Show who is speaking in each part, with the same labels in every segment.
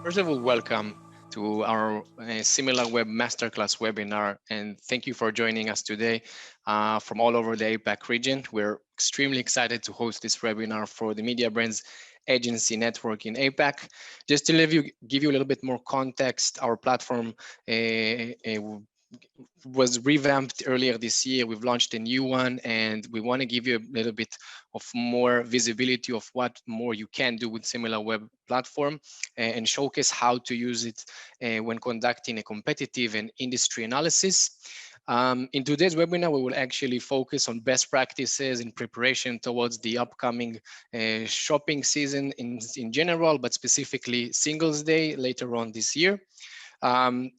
Speaker 1: First of all, welcome to our Similarweb Masterclass webinar, and thank you for joining us today from all over the APAC region. We're extremely excited to host this webinar for the Media Brands Agency Network in APAC. Just to give you a little bit more context, our platform was revamped earlier this year. We've launched a new one, and we want to give you a little bit of more visibility of what more you can do with Similarweb platform and showcase how to use it when conducting a competitive and industry analysis. In today's webinar, we will actually focus on best practices in preparation towards the upcoming shopping season in general, but specifically Singles Day later on this year.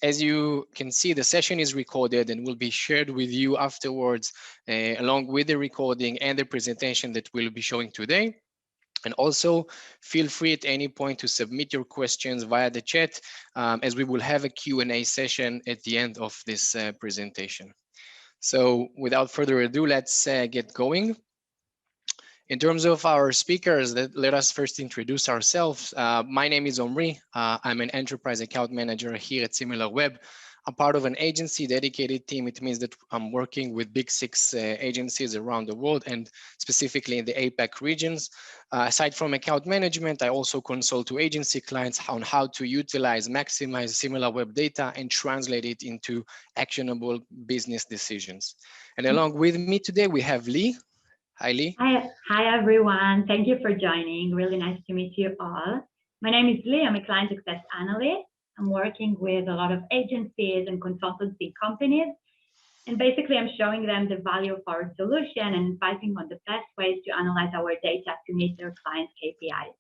Speaker 1: As you can see, the session is recorded and will be shared with you afterwards, along with the recording and the presentation that we'll be showing today. And also feel free at any point to submit your questions via the chat, as we will have a Q&A session at the end of this presentation. So without further ado, let's get going. In terms of our speakers, let us first introduce ourselves. My name is Omri. I'm an enterprise account manager here at Similarweb. I'm part of an agency dedicated team. It means that I'm working with big 6 agencies around the world and specifically in the APAC regions. Aside from account management, I also consult to agency clients on how to utilize, maximize Similarweb data and translate it into actionable business decisions. And along with me today, we have Lee. Hi, Lee.
Speaker 2: Hi, everyone. Thank you for joining. Really nice to meet you all. My name is Lee. I'm a client success analyst. I'm working with a lot of agencies and consultancy companies. And basically, I'm showing them the value of our solution and advising on the best ways to analyze our data to meet their clients' KPIs.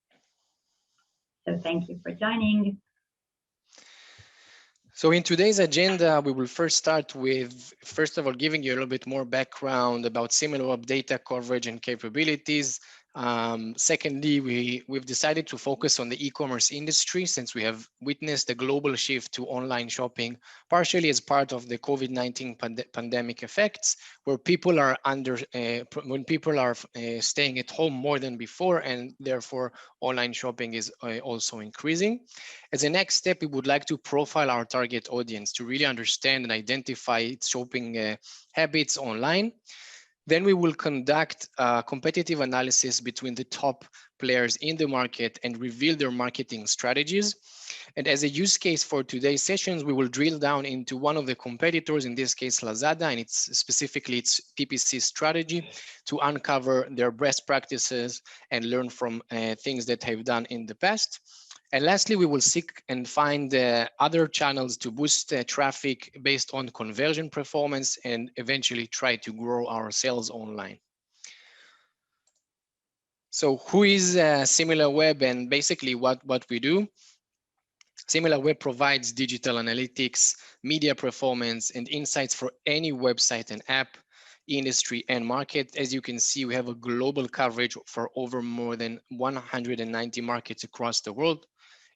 Speaker 2: So thank you for joining.
Speaker 1: So in today's agenda, we will first start with, first of all, giving you a little bit more background about Similarweb data coverage and capabilities. Secondly, we've decided to focus on the e-commerce industry since we have witnessed a global shift to online shopping, partially as part of the COVID-19 pandemic effects, where people are staying at home more than before, and therefore online shopping is also increasing. As a next step, we would like to profile our target audience to really understand and identify its shopping habits online. Then we will conduct a competitive analysis between the top players in the market and reveal their marketing strategies. And as a use case for today's sessions, we will drill down into one of the competitors, in this case, Lazada, and specifically its PPC strategy to uncover their best practices and learn from things that they've done in the past. And lastly, we will seek and find other channels to boost traffic based on conversion performance and eventually try to grow our sales online. So who is Similarweb and basically what we do? Similarweb provides digital analytics, media performance, and insights for any website and app, industry and market. As you can see, we have a global coverage for over more than 190 markets across the world.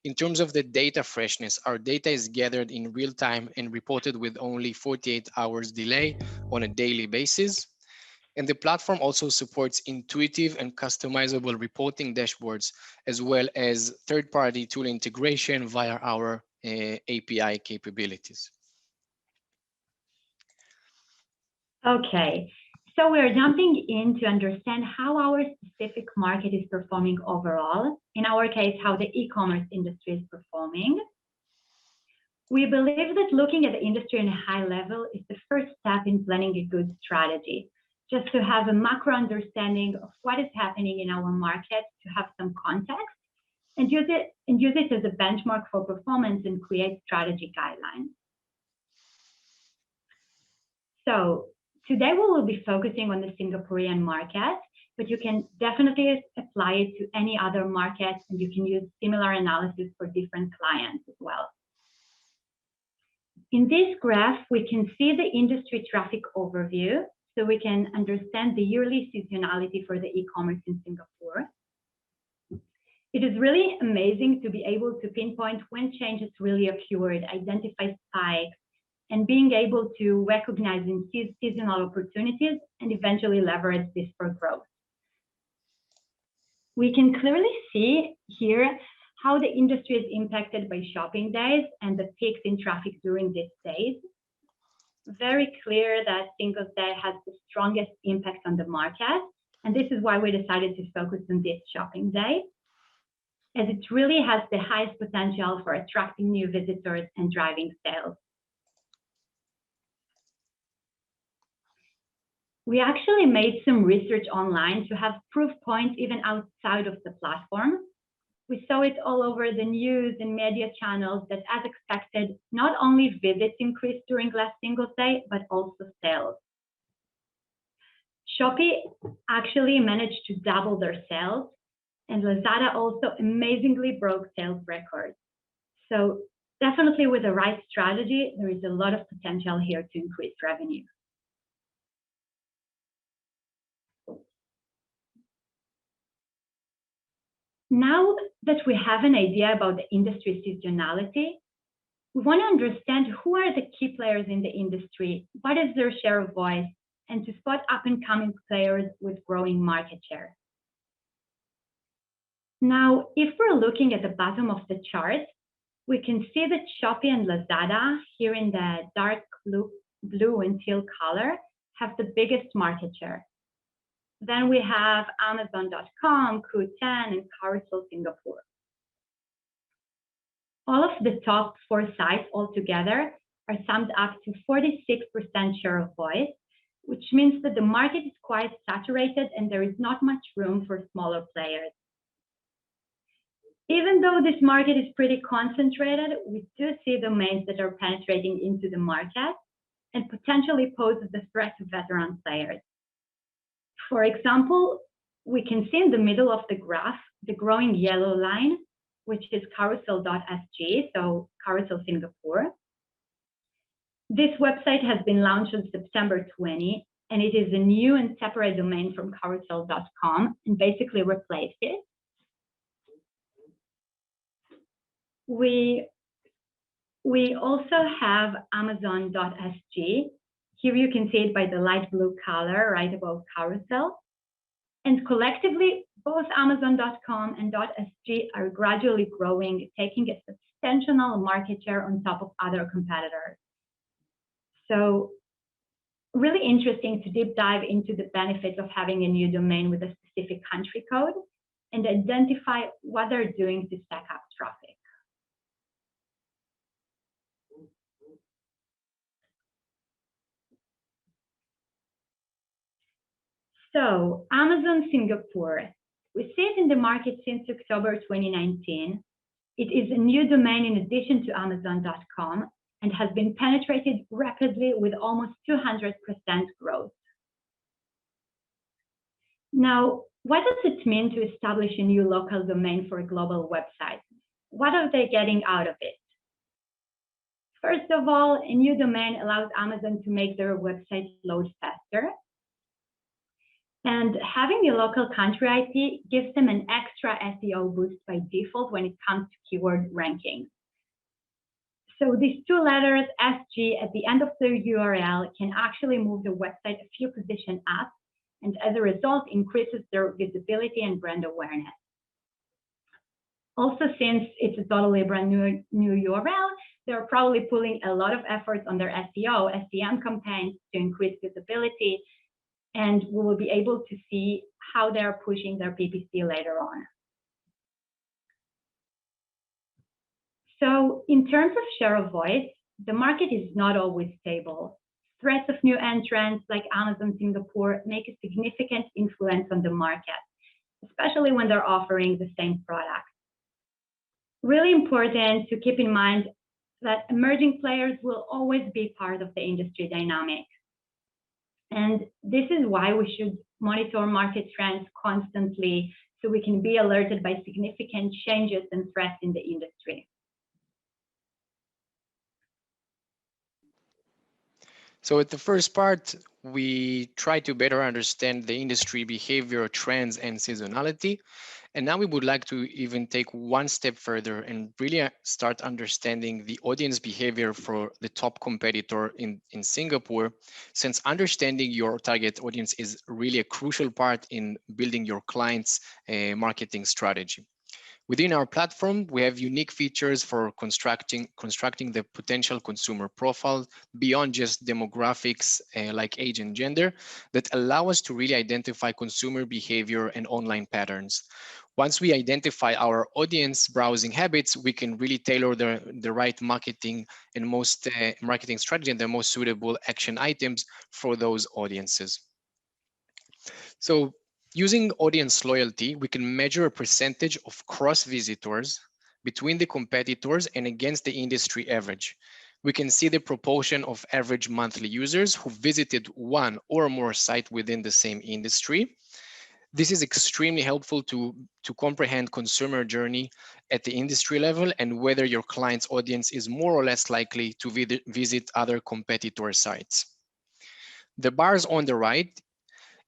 Speaker 1: In terms of the data freshness, our data is gathered in real time and reported with only 48 hours delay on a daily basis. And the platform also supports intuitive and customizable reporting dashboards, as well as third-party tool integration via our API capabilities.
Speaker 2: Okay, so we're jumping in to understand how our specific market is performing overall. In our case, how the e-commerce industry is performing. We believe that looking at the industry on a high level is the first step in planning a good strategy, just to have a macro understanding of what is happening in our market, to have some context, and use it as a benchmark for performance and create strategy guidelines. So today we will be focusing on the Singaporean market, but you can definitely apply it to any other market, and you can use similar analysis for different clients as well. In this graph, we can see the industry traffic overview, so we can understand the yearly seasonality for the e-commerce in Singapore. It is really amazing to be able to pinpoint when changes really occurred, identify spikes, and being able to recognize and seize seasonal opportunities and eventually leverage this for growth. We can clearly see here how the industry is impacted by shopping days and the peaks in traffic during these days. Very clear that Singles Day has the strongest impact on the market, and this is why we decided to focus on this shopping day, as it really has the highest potential for attracting new visitors and driving sales. We actually made some research online to have proof points even outside of the platform. We saw it all over the news and media channels that, as expected, not only visits increased during last Singles Day, but also sales. Shopee actually managed to double their sales, and Lazada also amazingly broke sales records. So definitely with the right strategy, there is a lot of potential here to increase revenue. Now that we have an idea about the industry seasonality, we want to understand who are the key players in the industry, what is their share of voice, and to spot up-and-coming players with growing market share. Now, if we're looking at the bottom of the chart, we can see that Shopee and Lazada, here in the dark blue and teal color, have the biggest market share. Then we have Amazon.com, Qoo10, and Carousel Singapore. All of the top 4 sites altogether are summed up to 46% share of voice, which means that the market is quite saturated and there is not much room for smaller players. Even though this market is pretty concentrated, we do see domains that are penetrating into the market and potentially pose the threat to veteran players. For example, we can see in the middle of the graph the growing yellow line, which is carousel.sg, so Carousel Singapore. This website has been launched on September 20, and it is a new and separate domain from carousel.com and basically replaced it. We also have Amazon.sg. Here you can see it by the light blue color right above Carousel. And collectively, both Amazon.com and .sg are gradually growing, taking a substantial market share on top of other competitors. So really interesting to deep dive into the benefits of having a new domain with a specific country code and identify what they're doing to stack up traffic. So Amazon Singapore, we see it in the market since October 2019. It is a new domain in addition to Amazon.com and has been penetrated rapidly with almost 200% growth. Now, what does it mean to establish a new local domain for a global website? What are they getting out of it? First of all, a new domain allows Amazon to make their website load faster. And having a local country IP gives them an extra SEO boost by default when it comes to keyword ranking. So these 2 letters, SG, at the end of the URL can actually move the website a few positions up, and as a result, increases their visibility and brand awareness. Also, since it's a totally brand new URL, they're probably pulling a lot of efforts on their SEO, SEM campaigns to increase visibility, and we will be able to see how they're pushing their PPC later on. So in terms of share of voice, the market is not always stable. Threats of new entrants like Amazon Singapore make a significant influence on the market, especially when they're offering the same product. Really important to keep in mind that emerging players will always be part of the industry dynamic. And this is why we should monitor market trends constantly so we can be alerted by significant changes and threats in the industry.
Speaker 1: So at the first part, we try to better understand the industry behavior, trends, and seasonality. And now we would like to even take one step further and really start understanding the audience behavior for the top competitor in Singapore, since understanding your target audience is really a crucial part in building your client's marketing strategy. Within our platform, we have unique features for constructing the potential consumer profile beyond just demographics like age and gender that allow us to really identify consumer behavior and online patterns. Once we identify our audience browsing habits, we can really tailor the right marketing and most marketing strategy and the most suitable action items for those audiences. So using audience loyalty, we can measure a percentage of cross visitors between the competitors and against the industry average. We can see the proportion of average monthly users who visited one or more sites within the same industry. This is extremely helpful to comprehend consumer journey at the industry level and whether your client's audience is more or less likely to visit other competitor sites. The bars on the right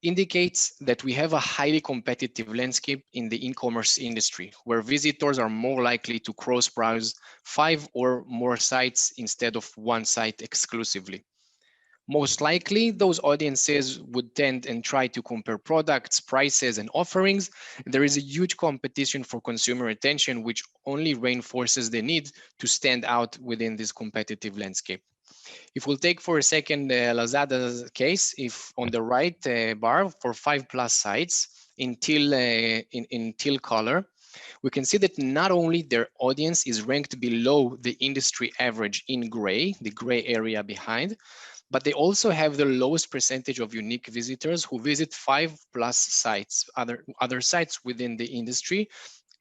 Speaker 1: indicates that we have a highly competitive landscape in the e-commerce industry, where visitors are more likely to cross-browse 5 or more sites instead of one site exclusively. Most likely, those audiences would tend and try to compare products, prices, and offerings. There is a huge competition for consumer attention, which only reinforces the need to stand out within this competitive landscape. If we'll take for a second Lazada's case, if on the right bar for 5+ sites in teal color, we can see that not only their audience is ranked below the industry average in gray, the gray area behind, but they also have the lowest percentage of unique visitors who visit 5+ sites, other sites within the industry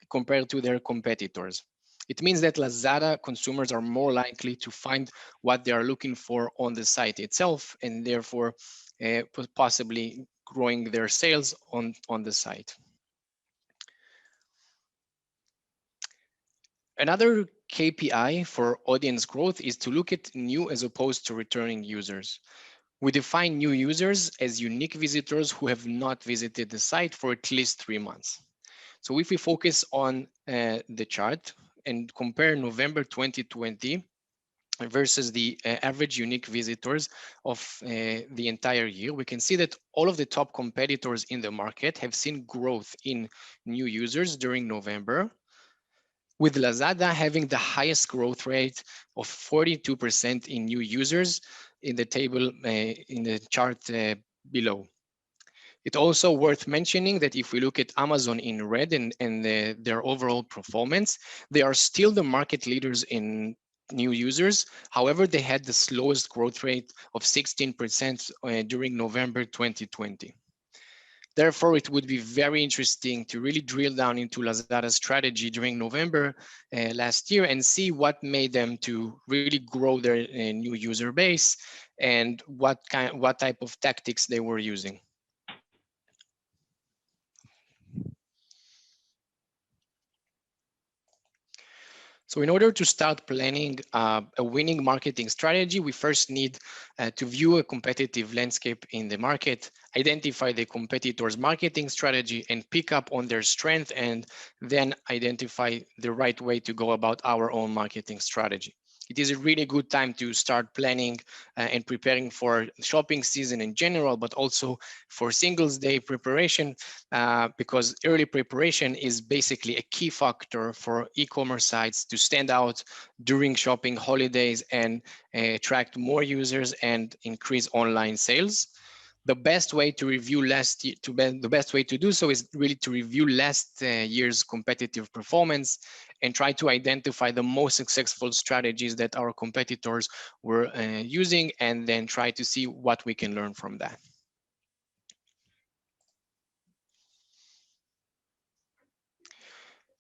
Speaker 1: compared to their competitors. It means that Lazada consumers are more likely to find what they are looking for on the site itself, and therefore possibly growing their sales on the site. Another KPI for audience growth is to look at new as opposed to returning users. We define new users as unique visitors who have not visited the site for at least 3 months. So if we focus on the chart and compare November 2020 versus the average unique visitors of the entire year, we can see that all of the top competitors in the market have seen growth in new users during November, with Lazada having the highest growth rate of 42% in new users in the table in the chart below. It's also worth mentioning that if we look at Amazon in red and their overall performance, they are still the market leaders in new users. However, they had the slowest growth rate of 16% during November 2020. Therefore, it would be very interesting to really drill down into Lazada's strategy during November last year and see what made them to really grow their new user base and what type of tactics they were using. So in order to start planning a winning marketing strategy, we first need to view a competitive landscape in the market, identify the competitor's marketing strategy and pick up on their strength, and then identify the right way to go about our own marketing strategy. It is a really good time to start planning and preparing for shopping season in general, but also for Singles Day preparation, because early preparation is basically a key factor for e-commerce sites to stand out during shopping holidays and attract more users and increase online sales. The best way to review the best way to do so is really to review last year's competitive performance and try to identify the most successful strategies that our competitors were using, and then try to see what we can learn from that.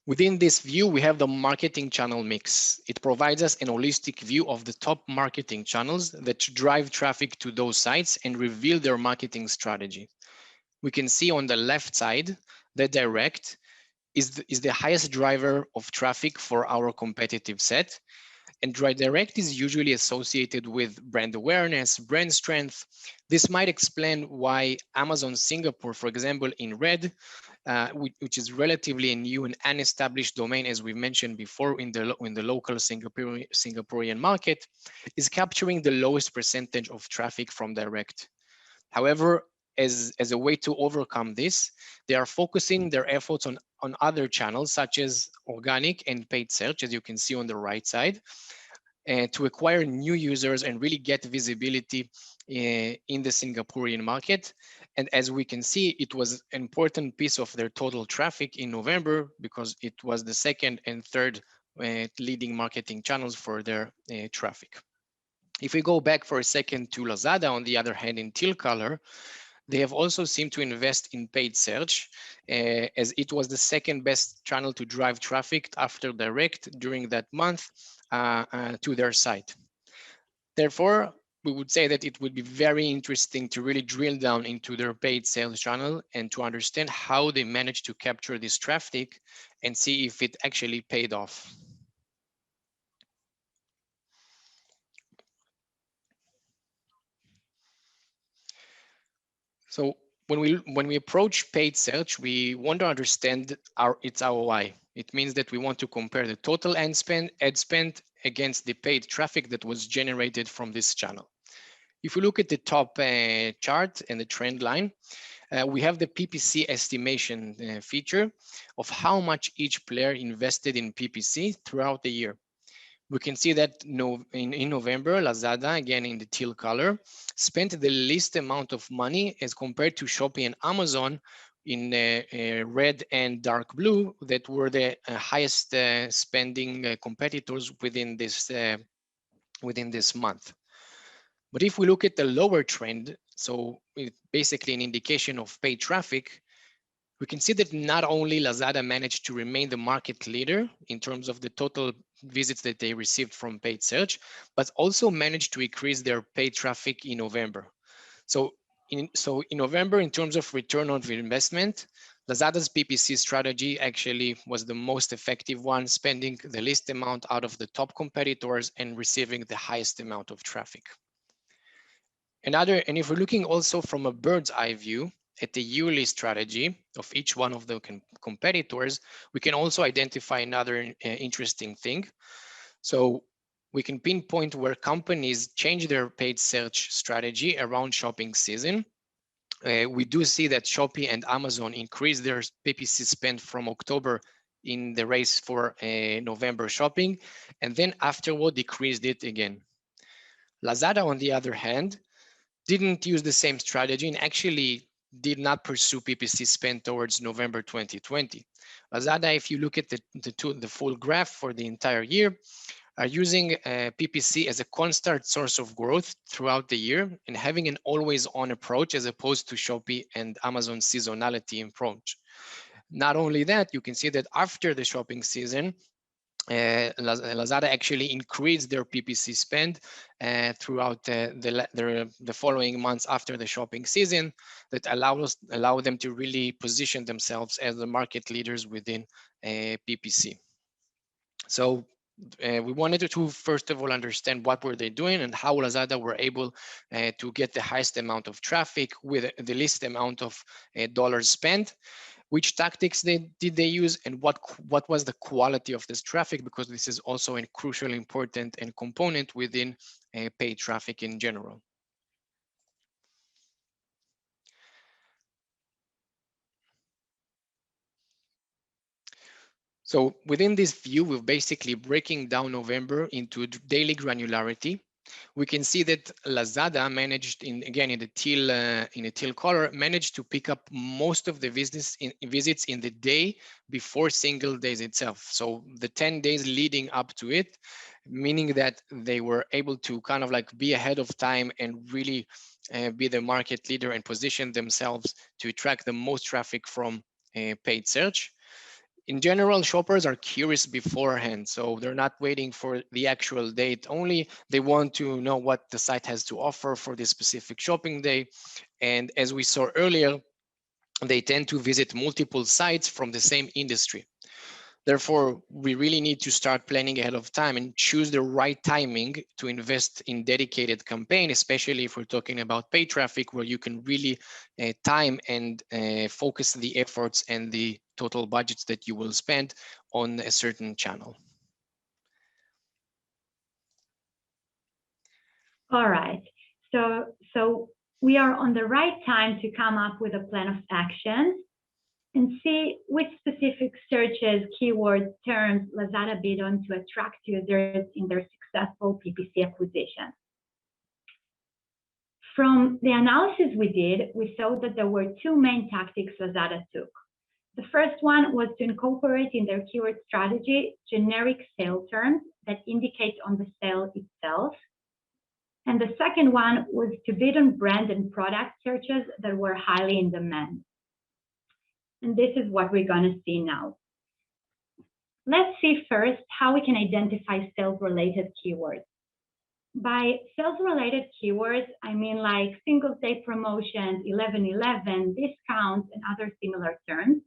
Speaker 1: Within this view, we have the marketing channel mix. It provides us an holistic view of the top marketing channels that drive traffic to those sites and reveal their marketing strategy. We can see on the left side that direct is the highest driver of traffic for our competitive set. And direct is usually associated with brand awareness, brand strength. This might explain why Amazon Singapore, for example, in red, which is relatively a new and unestablished domain, as we mentioned before, in the local Singaporean market, is capturing the lowest percentage of traffic from direct. However, as a way to overcome this, they are focusing their efforts on other channels such as organic and paid search, as you can see on the right side, to acquire new users and really get visibility in the Singaporean market. And as we can see, it was an important piece of their total traffic in November because it was the second and third leading marketing channels for their traffic. If we go back for a second to Lazada, on the other hand, in teal color, they have also seemed to invest in paid search, as it was the second best channel to drive traffic after direct during that month to their site. Therefore, we would say that it would be very interesting to really drill down into their paid sales channel and to understand how they managed to capture this traffic and see if it actually paid off. So when we approach paid search, we want to understand its ROI. It means that we want to compare the total ad spend against the paid traffic that was generated from this channel. If we look at the top chart and the trend line, we have the PPC estimation feature of how much each player invested in PPC throughout the year. We can see that in November, Lazada, again in the teal color, spent the least amount of money as compared to Shopee and Amazon in red and dark blue, that were the highest spending competitors within this month. But if we look at the lower trend, so basically an indication of paid traffic, we can see that not only Lazada managed to remain the market leader in terms of the total visits that they received from paid search, but also managed to increase their paid traffic in November. So in November, in terms of return on investment, Lazada's PPC strategy actually was the most effective one, spending the least amount out of the top competitors and receiving the highest amount of traffic. And if we're looking also from a bird's eye view at the yearly strategy of each one of the competitors, we can also identify another interesting thing. So we can pinpoint where companies change their paid search strategy around shopping season. We do see that Shopee and Amazon increased their PPC spend from October in the race for November shopping, and then afterward decreased it again. Lazada, on the other hand, didn't use the same strategy and actually did not pursue PPC spend towards November 2020. Lazada, if you look at the full graph for the entire year, are using PPC as a constant source of growth throughout the year and having an always-on approach as opposed to Shopee and Amazon seasonality approach. Not only that, you can see that after the shopping season, Lazada actually increased their PPC spend throughout the following months after the shopping season, that allow them to really position themselves as the market leaders within PPC. So we wanted to first of all understand what were they doing and how Lazada were able to get the highest amount of traffic with the least amount of dollars spent. Which tactics did they use, and what was the quality of this traffic, because this is also a crucial, important and component within paid traffic in general. So within this view, we're basically breaking down November into daily granularity. We can see that Lazada managed, in the teal color, managed to pick up most of the visits in the day before single days itself. So the 10 days leading up to it, meaning that they were able to kind of like be ahead of time and really be the market leader and position themselves to attract the most traffic from paid search. In general, shoppers are curious beforehand, so they're not waiting for the actual date only. They want to know what the site has to offer for this specific shopping day. And as we saw earlier, they tend to visit multiple sites from the same industry. Therefore, we really need to start planning ahead of time and choose the right timing to invest in dedicated campaign, especially if we're talking about paid traffic, where you can really time and focus the efforts and the total budgets that you will spend on a certain channel.
Speaker 2: All right. So we are on the right time to come up with a plan of action and see which specific searches, keywords, terms Lazada bid on to attract users in their successful PPC acquisition. From the analysis we did, we saw that there were two main tactics Lazada took. The first one was to incorporate in their keyword strategy generic sale terms that indicate on the sale itself. And the second one was to bid on brand and product searches that were highly in demand. And this is what we're going to see now. Let's see first how we can identify sales-related keywords. By sales-related keywords, I mean like Singles Day promotions, 11/11, discounts, and other similar terms.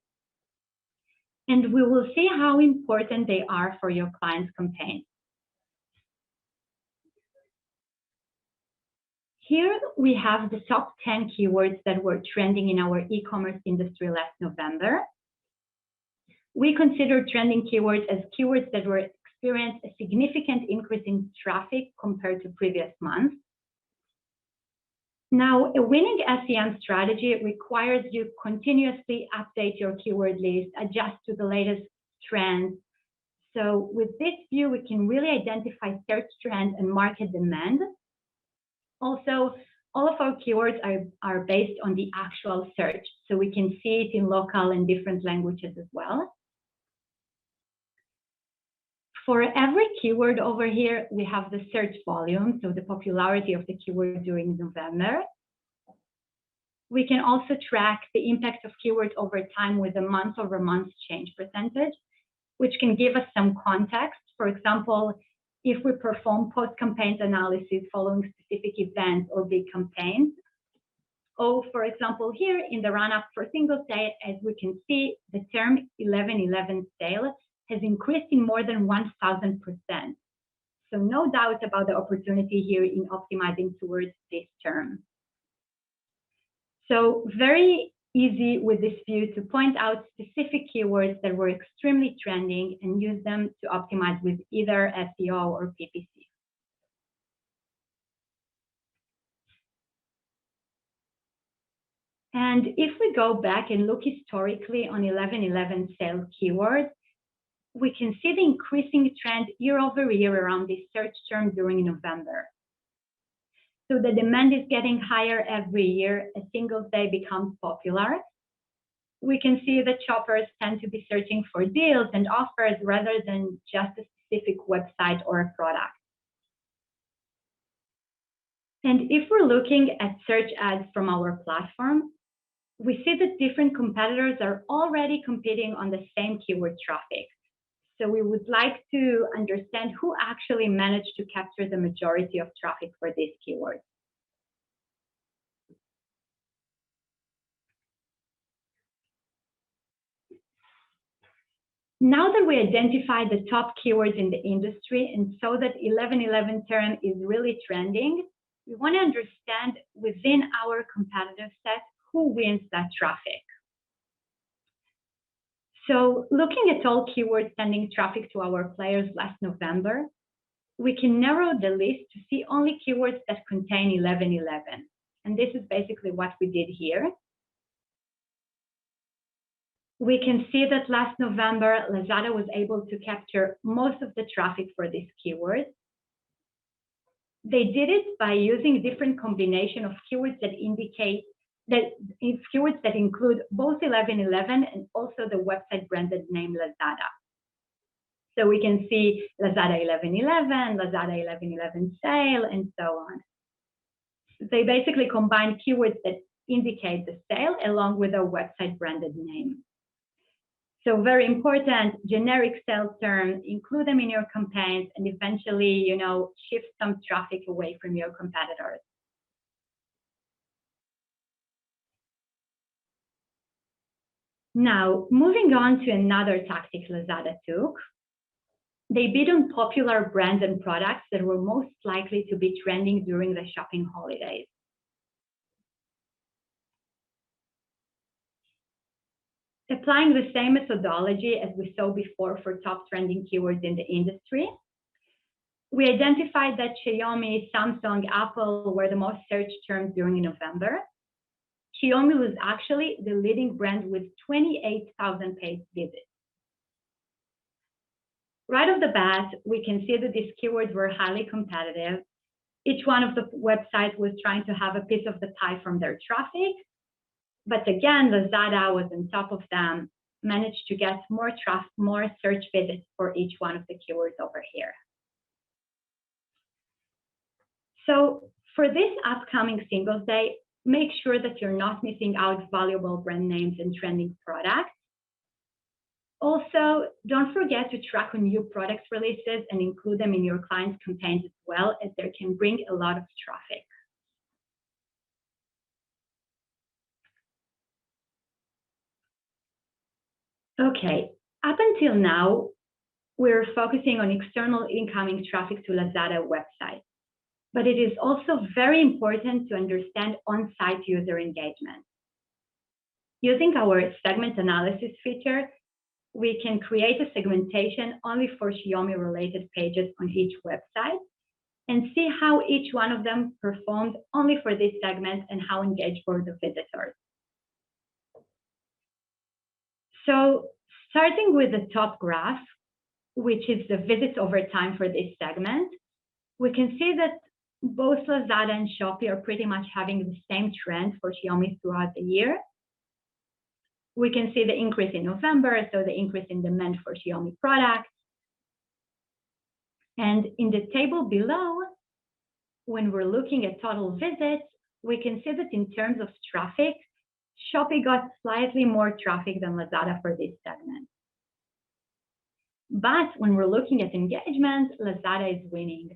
Speaker 2: And we will see how important they are for your client's campaign. Here we have the top 10 keywords that were trending in our e-commerce industry last November. We consider trending keywords as keywords that were experienced a significant increase in traffic compared to previous months. Now, a winning SEM strategy requires you continuously update your keyword list, adjust to the latest trends. So with this view, we can really identify search trends and market demand. Also, all of our keywords are based on the actual search, so we can see it in local and different languages as well. For every keyword over here, we have the search volume, so the popularity of the keyword during November. We can also track the impact of keywords over time with a month-over-month change percentage, which can give us some context. For example, if we perform post-campaign analysis following specific events or big campaigns. Or for example, here in the run-up for Singles Day, as we can see, the term 11/11 sale has increased in more than 1,000%. So no doubt about the opportunity here in optimizing towards this term. So very easy with this view to point out specific keywords that were extremely trending and use them to optimize with either SEO or PPC. And if we go back and look historically on 11/11 sales keywords, we can see the increasing trend year over year around this search term during November. So the demand is getting higher every year as Singles Day becomes popular. We can see that shoppers tend to be searching for deals and offers rather than just a specific website or a product. And if we're looking at search ads from our platform, we see that different competitors are already competing on the same keyword traffic. So we would like to understand who actually managed to capture the majority of traffic for this keyword. Now that we identified the top keywords in the industry and saw that 11/11 term is really trending, we want to understand within our competitive set who wins that traffic. So looking at all keywords sending traffic to our players last November, we can narrow the list to see only keywords that contain 11/11. And this is basically what we did here. We can see that last November, Lazada was able to capture most of the traffic for this keyword. They did it by using different combination of keywords that indicate that it's keywords that include both 11/11 and also the website branded name Lazada. So we can see Lazada 11/11, Lazada 11/11 sale, and so on. They basically combine keywords that indicate the sale along with a website branded name. So very important, generic sales terms, include them in your campaigns and eventually, shift some traffic away from your competitors. Now, moving on to another tactic Lazada took, they bid on popular brands and products that were most likely to be trending during the shopping holidays. Applying the same methodology as we saw before for top trending keywords in the industry, We identified that Xiaomi, Samsung, Apple were the most searched terms during November. Xiaomi was actually the leading brand with 28,000 paid visits. Right off the bat, we can see that these keywords were highly competitive. Each one of the websites was trying to have a piece of the pie from their traffic. But again, Lazada was on top of them, managed to get more search visits for each one of the keywords over here. So for this upcoming Singles Day, make sure that you're not missing out valuable brand names and trending products. Also, don't forget to track on new product releases and include them in your clients' campaigns as well, as they can bring a lot of traffic. Okay, up until now, we're focusing on external incoming traffic to Lazada website, but it is also very important to understand on-site user engagement. Using our segment analysis feature, we can create a segmentation only for Xiaomi-related pages on each website and see how each one of them performed only for this segment and how engaged were the visitors. So starting with the top graph, which is the visits over time for this segment, we can see that both Lazada and Shopee are pretty much having the same trend for Xiaomi throughout the year. We can see the increase in November, so the increase in demand for Xiaomi products. And in the table below, when we're looking at total visits, we can see that in terms of traffic, Shopee got slightly more traffic than Lazada for this segment. But when we're looking at engagement, Lazada is winning.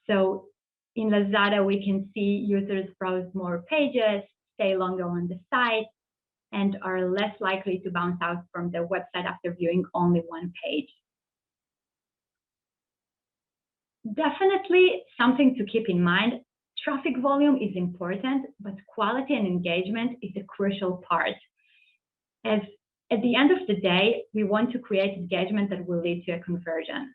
Speaker 2: So in Lazada, we can see users browse more pages, stay longer on the site, and are less likely to bounce out from the website after viewing only one page. Definitely something to keep in mind. Traffic volume is important, but quality and engagement is a crucial part. As at the end of the day, we want to create engagement that will lead to a conversion.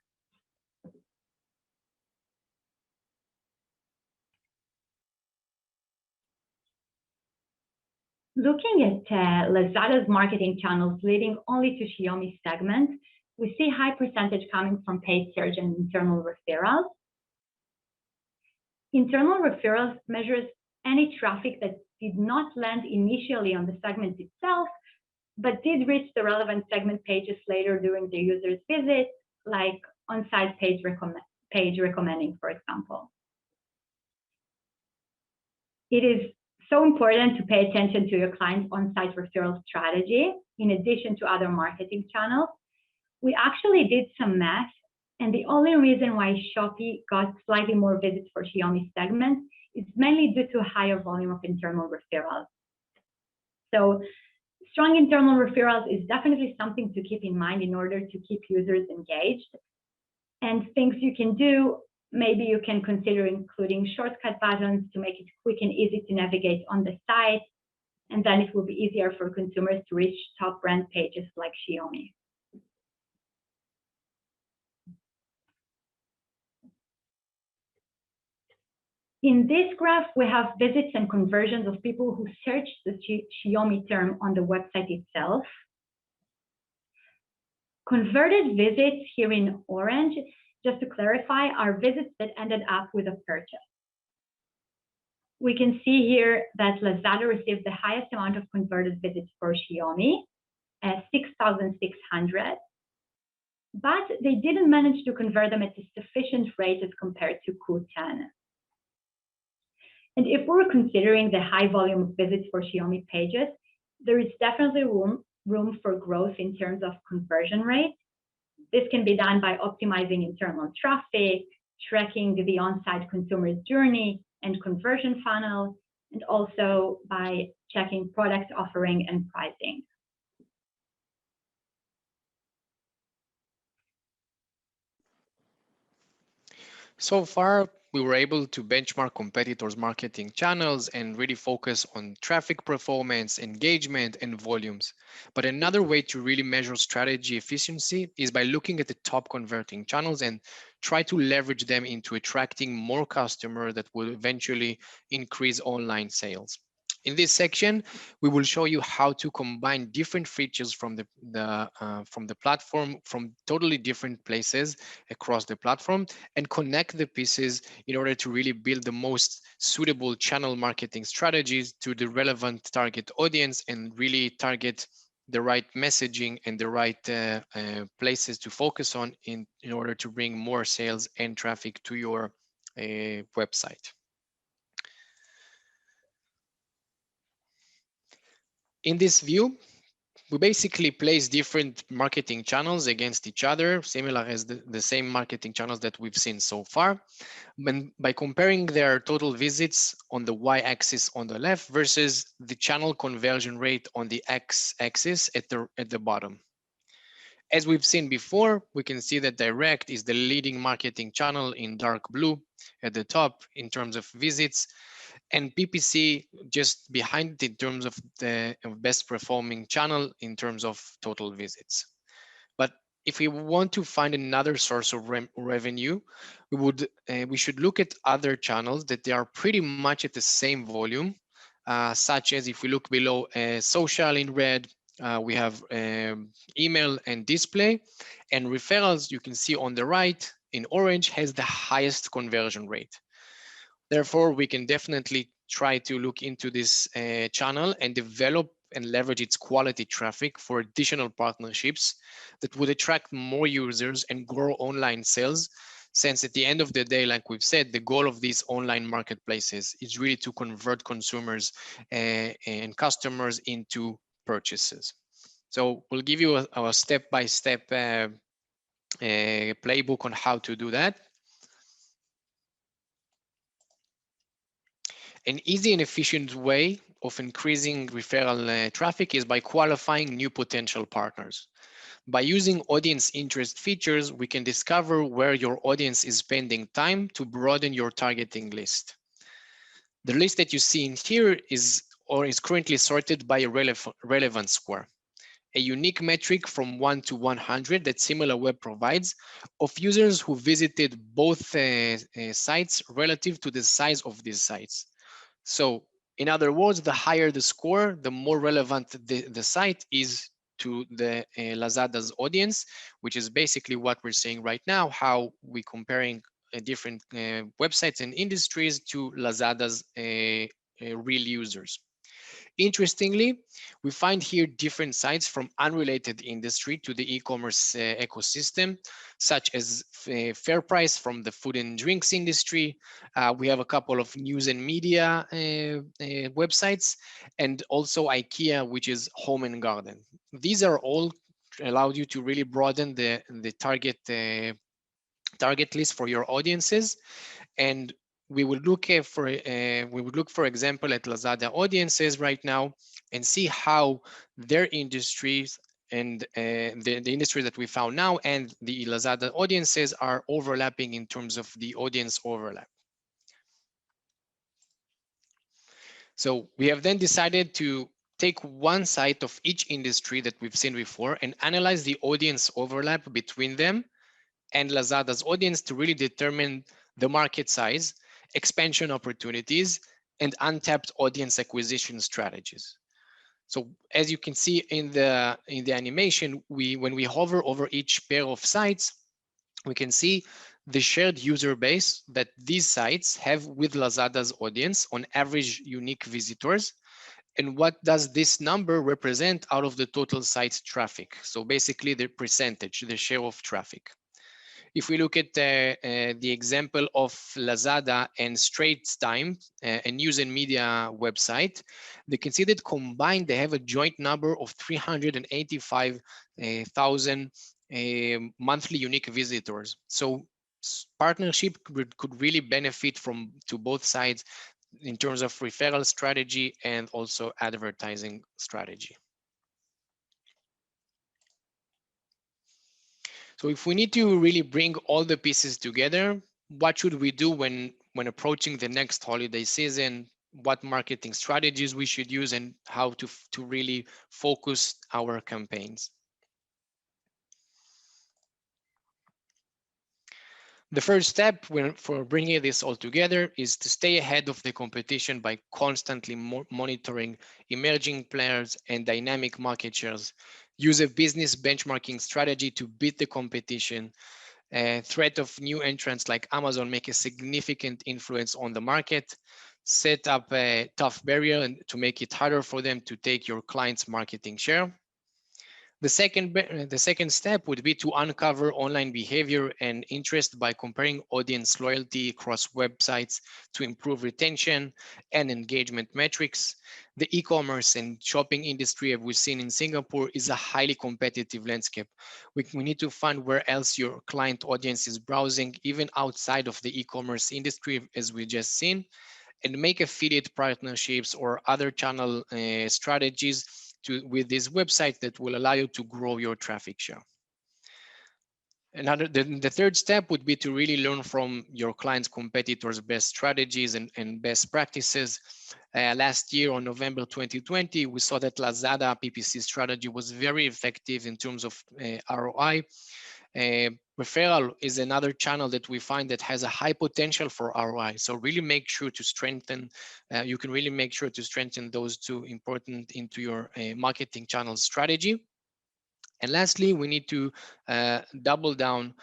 Speaker 2: Looking at Lazada's marketing channels leading only to Xiaomi segment, we see high percentage coming from paid search and internal referrals. Internal referrals measures any traffic that did not land initially on the segment itself, but did reach the relevant segment pages later during the user's visit, like on-site page recommending, for example. It is so important to pay attention to your client's on-site referral strategy, in addition to other marketing channels. We actually did some math, and the only reason why Shopee got slightly more visits for Xiaomi segment is mainly due to a higher volume of internal referrals. So strong internal referrals is definitely something to keep in mind in order to keep users engaged. And things you can do, maybe you can consider including shortcut buttons to make it quick and easy to navigate on the site. And then it will be easier for consumers to reach top brand pages like Xiaomi. In this graph, we have visits and conversions of people who searched the Xiaomi term on the website itself. Converted visits here in orange, just to clarify, are visits that ended up with a purchase. We can see here that Lazada received the highest amount of converted visits for Xiaomi, 6,600, but they didn't manage to convert them at a sufficient rate as compared to Q10. And if we're considering the high volume of visits for Xiaomi pages, there is definitely room for growth in terms of conversion rate. This can be done by optimizing internal traffic, tracking the on-site consumer's journey and conversion funnel, and also by checking product offering and pricing.
Speaker 1: So far, we were able to benchmark competitors' marketing channels and really focus on traffic performance, engagement, and volumes. But another way to really measure strategy efficiency is by looking at the top converting channels and try to leverage them into attracting more customers that will eventually increase online sales. In this section, we will show you how to combine different features from the platform from totally different places across the platform and connect the pieces in order to really build the most suitable channel marketing strategies to the relevant target audience and really target the right messaging and the right places to focus on in order to bring more sales and traffic to your website. In this view, we basically place different marketing channels against each other, similar as the same marketing channels that we've seen so far. By comparing their total visits on the y-axis on the left versus the channel conversion rate on the x-axis at the bottom. As we've seen before, we can see that direct is the leading marketing channel in dark blue at the top in terms of visits, and PPC just behind it in terms of the best performing channel in terms of total visits. But if we want to find another source of revenue, we should look at other channels that they are pretty much at the same volume, such as if we look below social in red, we have email and display, and referrals you can see on the right in orange has the highest conversion rate. Therefore, we can definitely try to look into this channel and develop and leverage its quality traffic for additional partnerships that would attract more users and grow online sales. Since at the end of the day, like we've said, the goal of these online marketplaces is really to convert consumers and customers into purchases. So we'll give you a step-by-step playbook on how to do that. An easy and efficient way of increasing referral traffic is by qualifying new potential partners. By using audience interest features, we can discover where your audience is spending time to broaden your targeting list. The list that you see in here is currently sorted by a relevance score, a unique metric from 1 to 100 that Similarweb provides of users who visited both sites relative to the size of these sites. So in other words, the higher the score, the more relevant the site is to the Lazada's audience, which is basically what we're seeing right now, how we're comparing different websites and industries to Lazada's real users. Interestingly, we find here different sites from unrelated industry to the e-commerce ecosystem, such as Fair Price from the food and drinks industry. We have a couple of news and media websites, and also IKEA, which is home and garden. These are all allowed you to really broaden the target list for your audiences. And we would look for example at Lazada audiences right now and see how their industries and the industry that we found now and the Lazada audiences are overlapping in terms of the audience overlap. So we have then decided to take one site of each industry that we've seen before and analyze the audience overlap between them and Lazada's audience to really determine the market size, expansion opportunities, and untapped audience acquisition strategies. So as you can see in the animation, when we hover over each pair of sites, we can see the shared user base that these sites have with Lazada's audience on average unique visitors. And what does this number represent out of the total site traffic? So basically the percentage, the share of traffic. If we look at the example of Lazada and Straits Times, a news and media website, they can see that combined, they have a joint number of 385,000 monthly unique visitors. So partnership could really benefit to both sides in terms of referral strategy and also advertising strategy. So if we need to really bring all the pieces together, what should we do when approaching the next holiday season? What marketing strategies we should use and how to really focus our campaigns? The first step for bringing this all together is to stay ahead of the competition by constantly monitoring emerging players and dynamic market shares. Use a business benchmarking strategy to beat the competition. Threat of new entrants like Amazon make a significant influence on the market. Set up a tough barrier and to make it harder for them to take your client's marketing share. The second step would be to uncover online behavior and interest by comparing audience loyalty across websites to improve retention and engagement metrics. The e-commerce and shopping industry, as we've seen in Singapore, is a highly competitive landscape. We need to find where else your client audience is browsing, even outside of the e-commerce industry, as we just seen, and make affiliate partnerships or other channel strategies with this website that will allow you to grow your traffic share. The third step would be to really learn from your clients' competitors' best strategies and best practices. Last year on November 2020, we saw that Lazada PPC strategy was very effective in terms of ROI. Referral is another channel that we find that has a high potential for ROI. So really make sure to strengthen, you can really make sure to strengthen those two important into your marketing channel strategy. And lastly, we need to double down,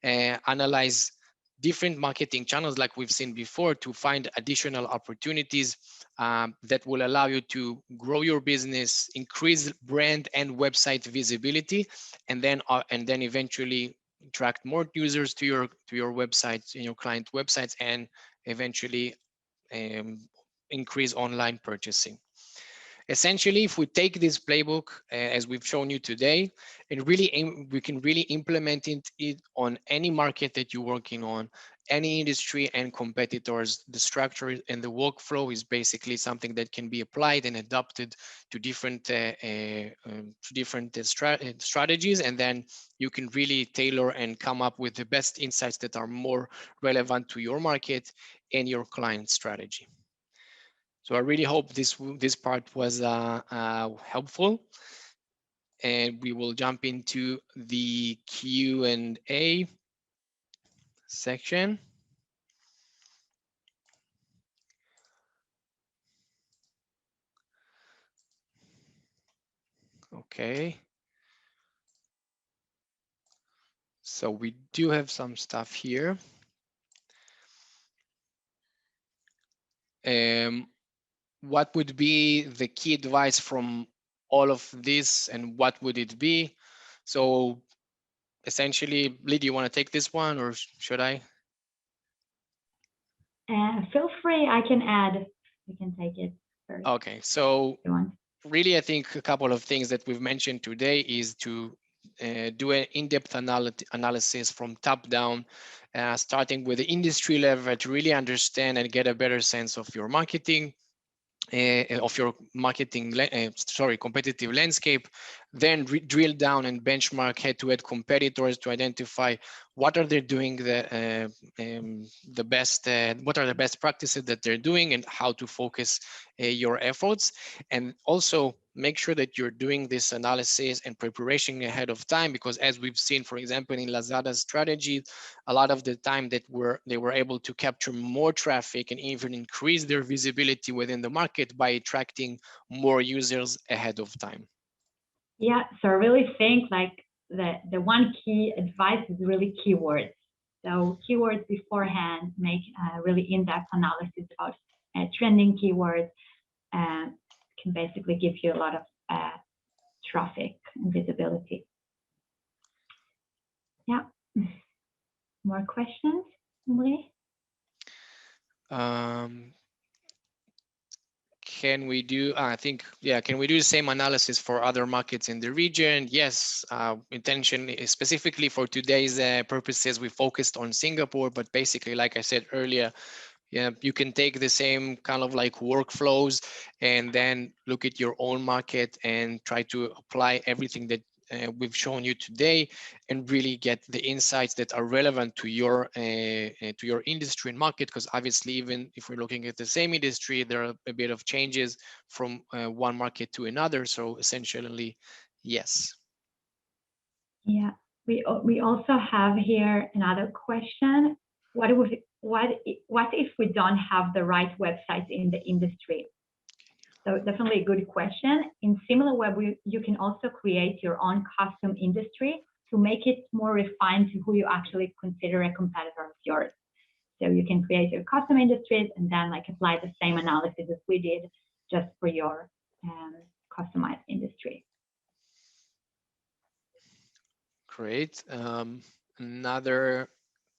Speaker 1: analyze different marketing channels like we've seen before to find additional opportunities that will allow you to grow your business, increase brand and website visibility, and then eventually attract more users to your websites, your client websites, and eventually increase online purchasing. Essentially, if we take this playbook as we've shown you today, and we can really implement it on any market that you're working on, any industry and competitors. The structure and the workflow is basically something that can be applied and adapted to different strategies, and then you can really tailor and come up with the best insights that are more relevant to your market and your client strategy. So I really hope this part was helpful, and we will jump into the Q&A section. Okay. So we do have some stuff here. What would be the key advice from all of this, and what would it be? So essentially, Lee, do you want to take this one, or should I?
Speaker 2: Feel free, I can add. You can take it first.
Speaker 1: Okay, so really, I think a couple of things that we've mentioned today is to do an in-depth analysis from top down, starting with the industry level to really understand and get a better sense of your marketing, competitive landscape, then drill down and benchmark head-to-head competitors to identify what are they doing the best, what are the best practices that they're doing, and how to focus your efforts. And also make sure that you're doing this analysis and preparation ahead of time, because as we've seen, for example, in Lazada's strategy, a lot of the time that they were able to capture more traffic and even increase their visibility within the market by attracting more users ahead of time.
Speaker 2: Yeah, so I really think like the one key advice is really keywords. So keywords beforehand, make really in-depth analysis about trending keywords, can basically give you a lot of traffic and visibility. Yeah. More questions, Emily?
Speaker 1: Can we do, I think, yeah, can we do the same analysis for other markets in the region? Yes, intention is specifically for today's purposes, we focused on Singapore, but basically, like I said earlier, yeah, you can take the same kind of like workflows and then look at your own market and try to apply everything that we've shown you today, and really get the insights that are relevant to your industry and market. Because obviously, even if we're looking at the same industry, there are a bit of changes from one market to another. So essentially, yes.
Speaker 2: Yeah, We also have here another question. What if we don't have the right websites in the industry? So definitely a good question. In Similarweb, you can also create your own custom industry to make it more refined to who you actually consider a competitor of yours. So you can create your custom industries and then like apply the same analysis as we did just for your customized industry.
Speaker 1: Great. Another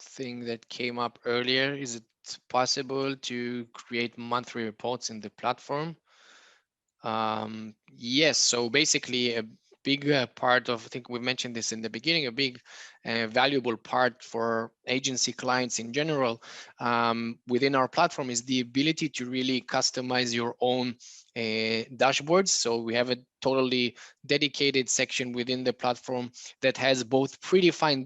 Speaker 1: thing that came up earlier, is it possible to create monthly reports in the platform? Yes, so basically a big part of, I think we mentioned this in the beginning, a big valuable part for agency clients in general within our platform is the ability to really customize your own dashboards. So we have a totally dedicated section within the platform that has both predefined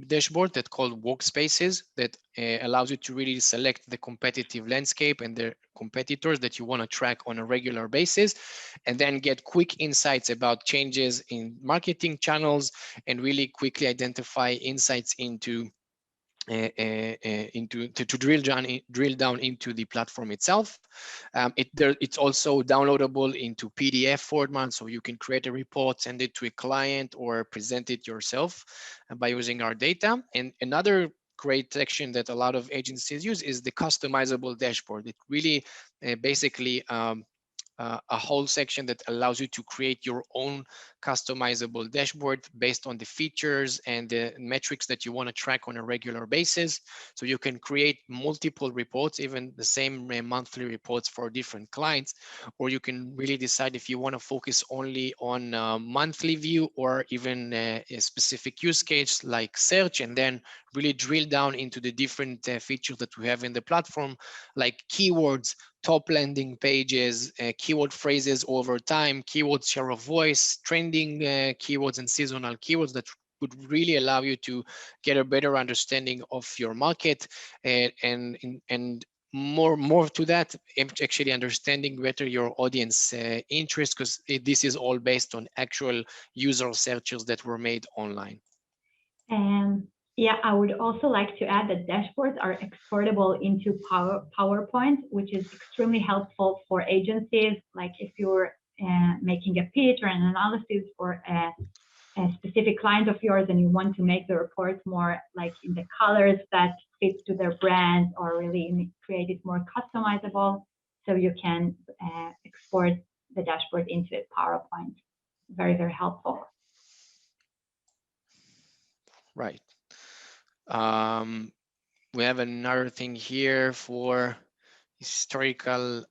Speaker 1: dashboard that called workspaces that allows you to really select the competitive landscape and the competitors that you want to track on a regular basis, and then get quick insights about changes in marketing channels and really quickly identify insights into to drill down into the platform itself. It's also downloadable into PDF format, so you can create a report, send it to a client, or present it yourself by using our data. And another great section that a lot of agencies use is the customizable dashboard. It really basically a whole section that allows you to create your own customizable dashboard based on the features and the metrics that you want to track on a regular basis. So you can create multiple reports, even the same monthly reports for different clients, or you can really decide if you want to focus only on a monthly view or even a specific use case like search, and then really drill down into the different features that we have in the platform, like keywords, top landing pages, keyword phrases over time, keyword share of voice, trending keywords, and seasonal keywords that would really allow you to get a better understanding of your market, and more to that, actually understanding better your audience interest, because this is all based on actual user searches that were made online.
Speaker 2: Yeah, I would also like to add that dashboards are exportable into PowerPoint, which is extremely helpful for agencies. Like if you're making a pitch or an analysis for a specific client of yours and you want to make the report more like in the colors that fit to their brand, or really create it more customizable, so you can export the dashboard into a PowerPoint. Very, very helpful.
Speaker 1: Right. We have another thing here for historical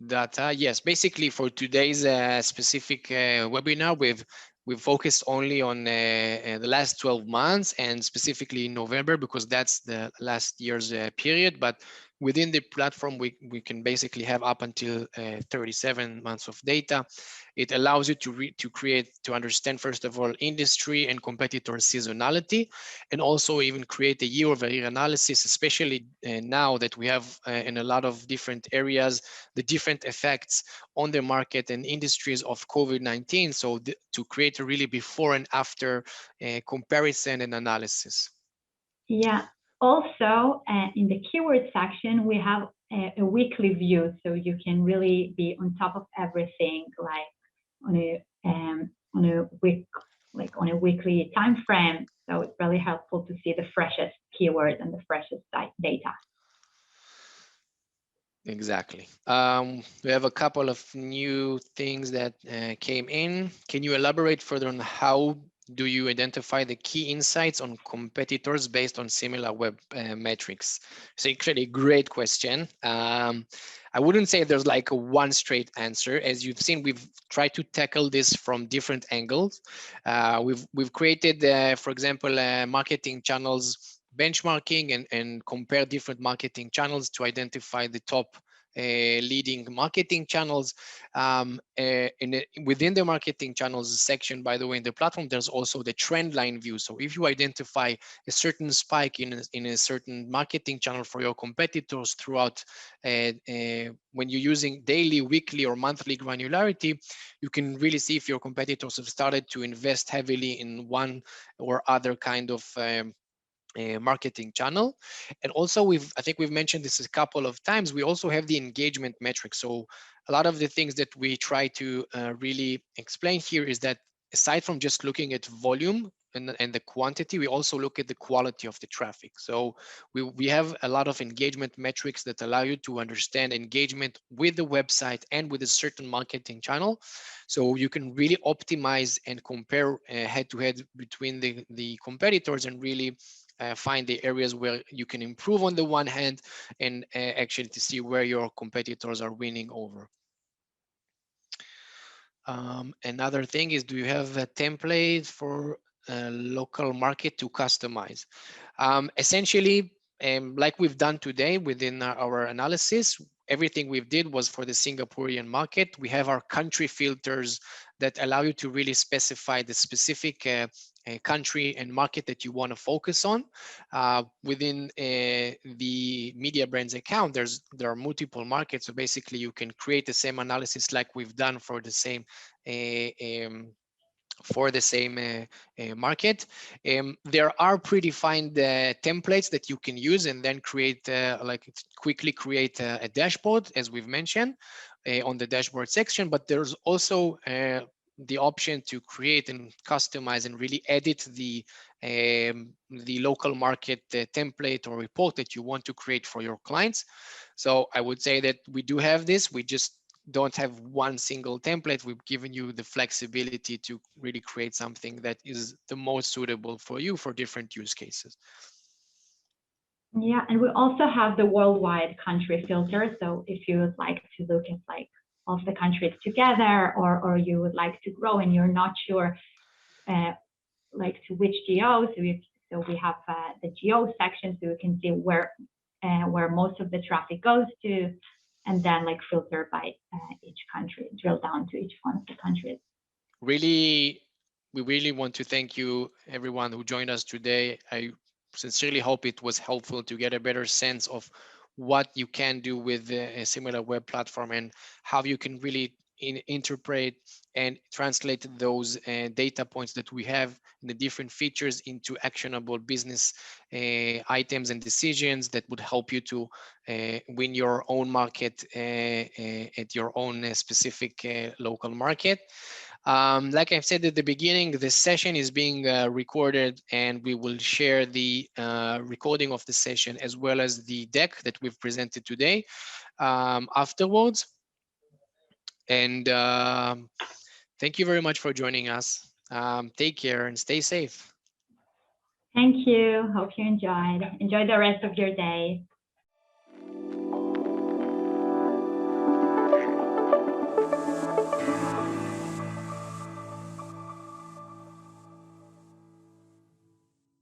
Speaker 1: data. Yes, basically for today's specific webinar, we've focused only on the last 12 months and specifically November, because that's the last year's period. But within the platform, we can basically have up until 37 months of data. It allows you to understand, first of all, industry and competitor seasonality, and also even create a year-over-year analysis, especially now that we have in a lot of different areas the different effects on the market and industries of COVID-19. So to create a really before and after comparison and analysis. Yeah.
Speaker 2: Also, in the keyword section, we have a weekly view, so you can really be on top of everything, like on a weekly time frame. So it's really helpful to see the freshest keywords and the freshest data.
Speaker 1: Exactly. We have a couple of new things that came in. Can you elaborate further on how do you identify the key insights on competitors based on Similarweb metrics? So actually, great question. I wouldn't say there's like a one straight answer. As you've seen, we've tried to tackle this from different angles. We've created, for example, marketing channels benchmarking and compare different marketing channels to identify the top leading marketing channels. Within the marketing channels section, by the way, in the platform, there's also the trend line view. So if you identify a certain spike in a certain marketing channel for your competitors throughout, when you're using daily, weekly, or monthly granularity, you can really see if your competitors have started to invest heavily in one or other kind of marketing channel. And also, I think we've mentioned this a couple of times, we also have the engagement metrics. So a lot of the things that we try to really explain here is that aside from just looking at volume and the quantity, we also look at the quality of the traffic. So we have a lot of engagement metrics that allow you to understand engagement with the website and with a certain marketing channel. So you can really optimize and compare head to head between the competitors and really find the areas where you can improve on the one hand, and actually to see where your competitors are winning over. Another thing is, do you have a template for a local market to customize? Essentially, like we've done today within our analysis, everything we've did was for the Singaporean market. We have our country filters that allow you to really specify the specific country and market that you want to focus on. Within the Media Brands account, there are multiple markets. So basically, you can create the same analysis like we've done for the same market. There are predefined templates that you can use and then create, quickly create a dashboard, as we've mentioned on the dashboard section. But there's also the option to create and customize and really edit the local market template or report that you want to create for your clients. So I would say that we do have this. We just don't have one single template. We've given you the flexibility to really create something that is the most suitable for you for different use cases.
Speaker 2: Yeah, and we also have the worldwide country filter. So if you would like to look at like all of the countries together, or you would like to grow and you're not sure like to which geo, so we have the geo section, so you can see where most of the traffic goes to, and then like filter by each country, drill down to each one of the countries.
Speaker 1: We really want to thank you, everyone who joined us today. I sincerely hope it was helpful to get a better sense of what you can do with a Similarweb platform and how you can really interpret and translate those data points that we have in the different features into actionable business items and decisions that would help you to win your own market at your own specific local market. Like I said at the beginning, this session is being recorded, and we will share the recording of the session as well as the deck that we've presented today afterwards. And thank you very much for joining us. Take care and stay safe.
Speaker 2: Thank you. Hope you enjoyed. Enjoy the rest of your day.